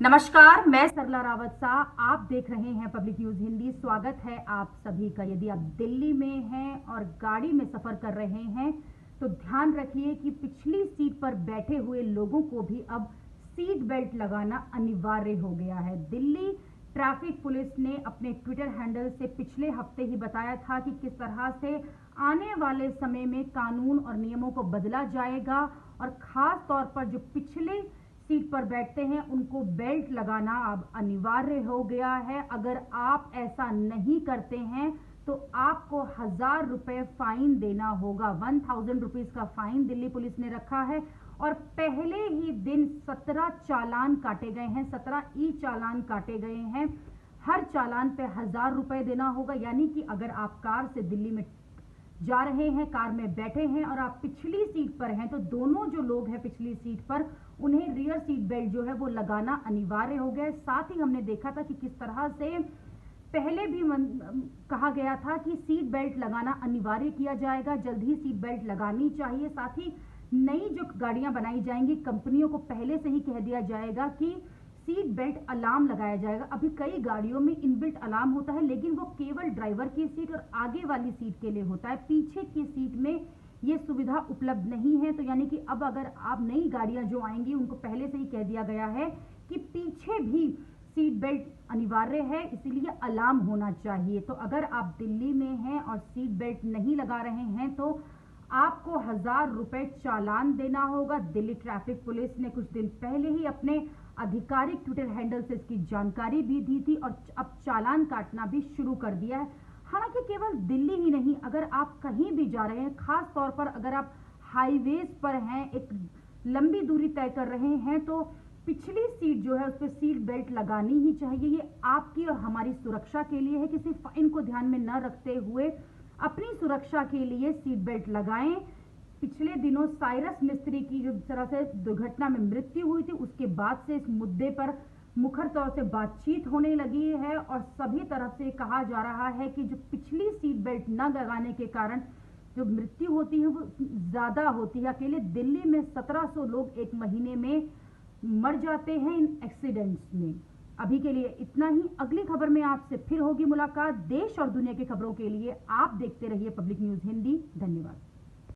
नमस्कार, मैं सरला रावत शाह। आप देख रहे हैं पब्लिक न्यूज हिंदी। स्वागत है आप सभी का। यदि आप दिल्ली में हैं और गाड़ी में सफर कर रहे हैं तो ध्यान रखिए कि पिछली सीट पर बैठे हुए लोगों को भी अब सीट बेल्ट लगाना अनिवार्य हो गया है। दिल्ली ट्रैफिक पुलिस ने अपने ट्विटर हैंडल से पिछले हफ्ते ही बताया था कि किस तरह से आने वाले समय में कानून और नियमों को बदला जाएगा और खास तौर पर जो पिछले सीट पर बैठते हैं उनको बेल्ट लगाना अब अनिवार्य हो गया है। अगर आप ऐसा नहीं करते हैं तो आपको 1,000 रुपए फाइन देना होगा। 1,000 रुपीज का फाइन दिल्ली पुलिस ने रखा है और पहले ही दिन 17 चालान काटे गए हैं, 17 ई चालान काटे गए हैं। हर चालान पे 1,000 रुपए देना होगा। यानी कि अगर आप कार से दिल्ली में जा रहे हैं, कार में बैठे हैं और आप पिछली सीट पर हैं तो दोनों जो लोग हैं पिछली सीट पर उन्हें रियर सीट बेल्ट जो है वो लगाना अनिवार्य हो गया है। साथ ही हमने देखा था कि किस तरह से पहले भी कहा गया था कि सीट बेल्ट लगाना अनिवार्य किया जाएगा, जल्द ही सीट बेल्ट लगानी चाहिए। साथ ही नई जो गाड़ियां बनाई जाएंगी कंपनियों को पहले से ही कह दिया जाएगा कि सीट बेल्ट अलार्म लगाया जाएगा। अभी कई गाड़ियों में इनबिल्ट अलार्म होता है लेकिन वो केवल ड्राइवर की सीट और आगे वाली सीट के लिए होता है, पीछे की सीट में ये सुविधा उपलब्ध नहीं है। तो यानी कि अब अगर आप नई गाड़ियां जो आएंगी उनको पहले से ही कह दिया गया है कि पीछे भी सीट बेल्ट अनिवार्य है, इसीलिए अलार्म होना चाहिए। तो अगर आप दिल्ली में हैं और सीट बेल्ट नहीं लगा रहे हैं तो आपको 1,000 रुपए चालान देना होगा। दिल्ली ट्रैफिक पुलिस ने कुछ दिन पहले ही अपने आधिकारिक ट्विटर हैंडल से इसकी जानकारी भी दी थी और अब चालान काटना भी शुरू कर दिया है। हालांकि केवल दिल्ली ही नहीं, अगर आप कहीं भी जा रहे हैं, खास तौर पर अगर आप हाईवेज पर हैं, एक लंबी दूरी तय कर रहे हैं तो पिछली सीट जो है उस पर सीट बेल्ट लगानी ही चाहिए। ये आपकी और हमारी सुरक्षा के लिए है। किसी फाइन को ध्यान में न रखते हुए अपनी सुरक्षा के लिए सीट बेल्ट लगाएं। पिछले दिनों साइरस मिस्त्री की जो तरह से दुर्घटना में मृत्यु हुई थी उसके बाद से इस मुद्दे पर मुखर तौर से बातचीत होने लगी है और सभी तरफ से कहा जा रहा है कि जो पिछली सीट बेल्ट न लगाने के कारण जो मृत्यु होती है वो ज्यादा होती है। अकेले दिल्ली में 1,700 लोग एक महीने में मर जाते हैं इन एक्सीडेंट्स में। अभी के लिए इतना ही। अगली खबर में आपसे फिर होगी मुलाकात। देश और दुनिया की खबरों के लिए आप देखते रहिए पब्लिक न्यूज हिंदी। धन्यवाद।